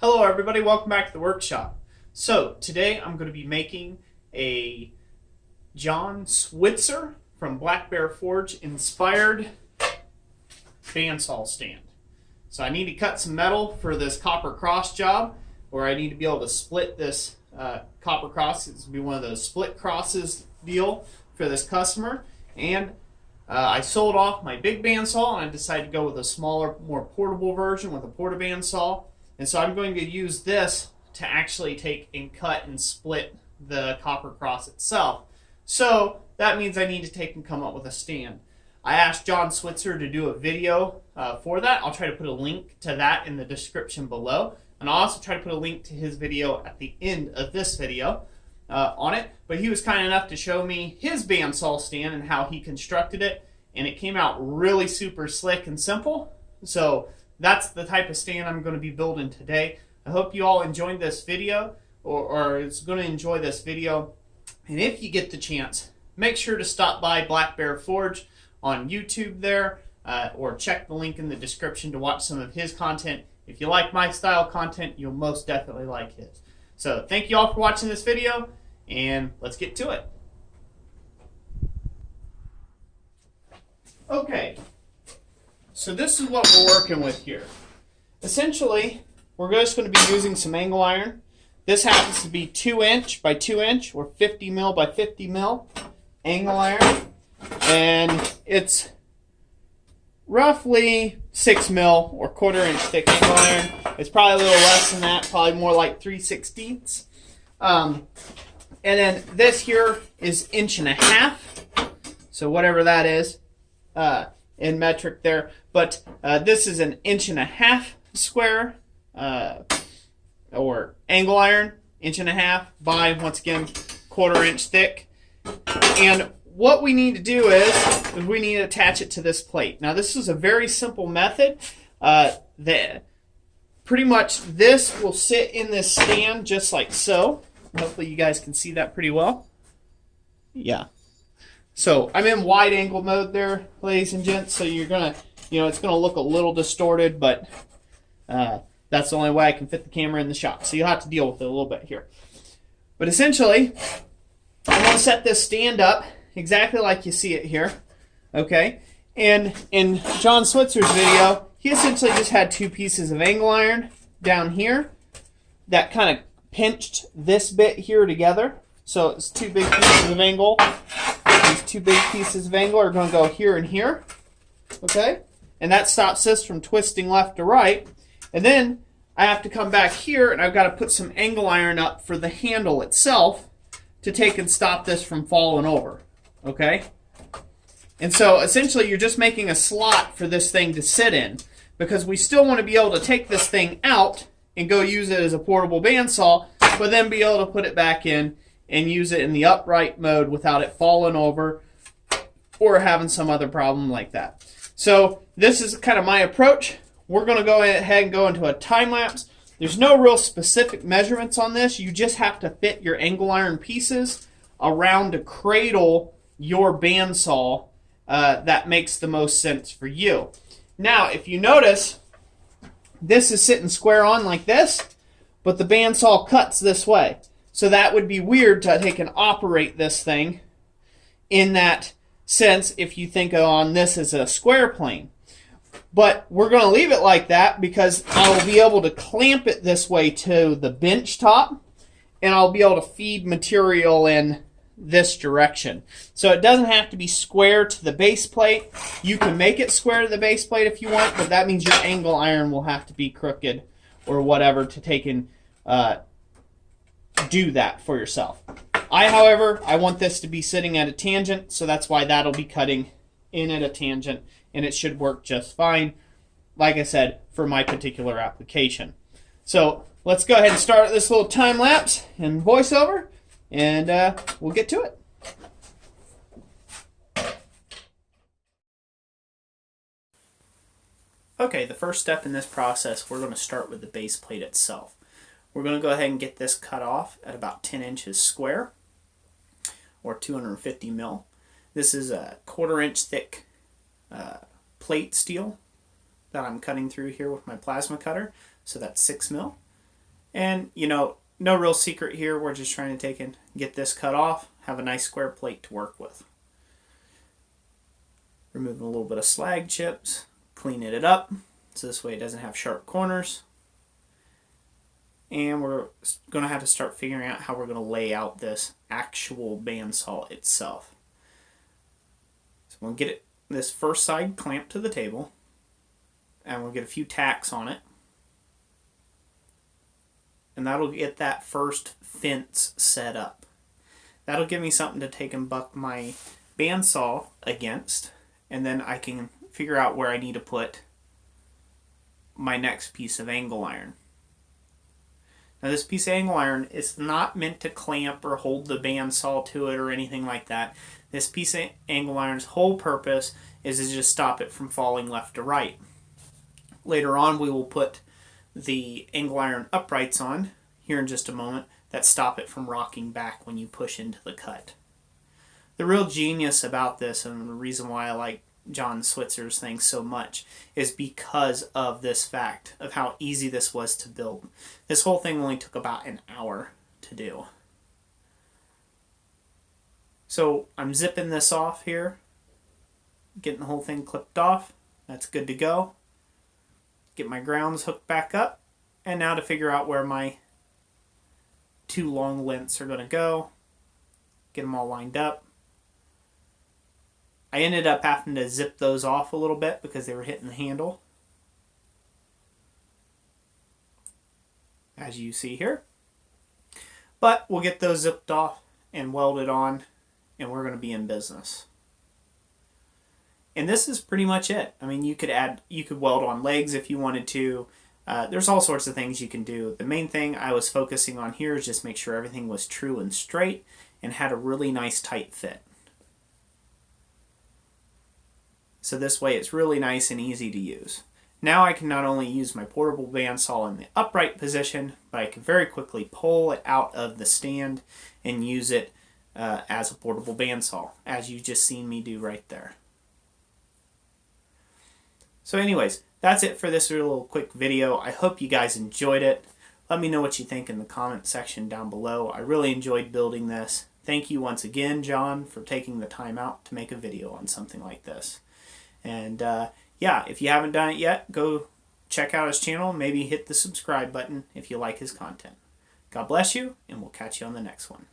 Hello everybody, welcome back to the workshop. So today I'm going to be making a John Switzer from Black Bear Forge inspired bandsaw stand. So I need to cut some metal for this copper cross job, or I need to be able to split this copper cross. It's going to be one of those split crosses deal for this customer. And I sold off my big bandsaw and I decided to go with a smaller, more portable version with a porta bandsaw. And so I'm going to use this to actually take and cut and split the copper cross itself. So that means I need to take and come up with a stand. I asked John Switzer to do a video for that. I'll try to put a link to that in the description below. And I'll also try to put a link to his video at the end of this video on it. But he was kind enough to show me his bandsaw stand and how he constructed it. And it came out really super slick and simple. So that's the type of stand I'm going to be building today. I hope you all enjoyed this video, or is going to enjoy this video. And if you get the chance, make sure to stop by Black Bear Forge on YouTube there, or check the link in the description to watch some of his content. If you like my style content, you'll most definitely like his. So thank you all for watching this video, and let's get to it. Okay. So this is what we're working with here. Essentially, we're just going to be using some angle iron. This happens to be 2" by 2" or 50 mil by 50 mil angle iron. And it's roughly 6 mil or 1/4" thick angle iron. It's probably a little less than that, probably more like 3/16. And then this here is 1.5 inches. So whatever that is. In metric there, but this is an 1.5 inch square or angle iron, 1.5 by, once again, 1/4 inch thick. And what we need to do is we need to attach it to this plate. Now this is a very simple method. That pretty much this will sit in this stand just like so. Hopefully you guys can see that pretty well. Yeah. So I'm in wide angle mode there, ladies and gents, so you're going to, it's going to look a little distorted, but that's the only way I can fit the camera in the shot. So you'll have to deal with it a little bit here. But essentially, I'm going to set this stand up exactly like you see it here, okay? And in John Switzer's video, he essentially just had 2 pieces of angle iron down here that kind of pinched this bit here together. So it's 2 big pieces of angle. These 2 big pieces of angle are going to go here and here, okay? And that stops this from twisting left to right. And then I have to come back here and I've got to put some angle iron up for the handle itself to take and stop this from falling over, okay? And so essentially you're just making a slot for this thing to sit in, because we still want to be able to take this thing out and go use it as a portable bandsaw, but then be able to put it back in and use it in the upright mode without it falling over or having some other problem like that. So this is kind of my approach. We're going to go ahead and go into a time lapse. There's no real specific measurements on this. You just have to fit your angle iron pieces around to cradle your bandsaw that makes the most sense for you. Now, if you notice, this is sitting square on like this, but the bandsaw cuts this way. So that would be weird to take and operate this thing in that sense if you think on this as a square plane. But we're going to leave it like that because I'll be able to clamp it this way to the bench top, and I'll be able to feed material in this direction. So it doesn't have to be square to the base plate. You can make it square to the base plate if you want, but that means your angle iron will have to be crooked or whatever to take and do that for yourself. However, I want this to be sitting at a tangent, so that's why that'll be cutting in at a tangent, and it should work just fine, like I said, for my particular application. So let's go ahead and start this little time lapse and voiceover, and we'll get to it. Okay, the first step in this process, we're going to start with the base plate itself. We're going to go ahead and get this cut off at about 10 inches square, or 250 mil. This is a 1/4 inch thick plate steel that I'm cutting through here with my plasma cutter, so that's 6 mil. And, you know, no real secret here. We're just trying to take and get this cut off, have a nice square plate to work with. Removing a little bit of slag chips, cleaning it up so this way it doesn't have sharp corners. And we're going to have to start figuring out how we're going to lay out this actual bandsaw itself. So we'll get this first side clamped to the table, and we'll get a few tacks on it. And that'll get that first fence set up. That'll give me something to take and buck my bandsaw against, and then I can figure out where I need to put my next piece of angle iron. Now this piece of angle iron is not meant to clamp or hold the bandsaw to it or anything like that. This piece of angle iron's whole purpose is to just stop it from falling left to right. Later on we will put the angle iron uprights on here in just a moment that stop it from rocking back when you push into the cut. The real genius about this, and the reason why I like John Switzer's thing so much, is because of this fact of how easy this was to build. This whole thing only took about an hour to do. So I'm zipping this off here, getting the whole thing clipped off. That's good to go. Get my grounds hooked back up, and now to figure out where my two long lengths are going to go. Get them all lined up. I ended up having to zip those off a little bit because they were hitting the handle, as you see here. But we'll get those zipped off and welded on, and we're going to be in business. And this is pretty much it. I mean, you could weld on legs if you wanted to. There's all sorts of things you can do. The main thing I was focusing on here is just make sure everything was true and straight and had a really nice tight fit. So this way it's really nice and easy to use. Now I can not only use my portable bandsaw in the upright position, but I can very quickly pull it out of the stand and use it as a portable bandsaw, as you just seen me do right there. So anyways, that's it for this little quick video. I hope you guys enjoyed it. Let me know what you think in the comment section down below. I really enjoyed building this. Thank you once again, John, for taking the time out to make a video on something like this. And yeah, if you haven't done it yet, go check out his channel. Maybe hit the subscribe button if you like his content. God bless you, and we'll catch you on the next one.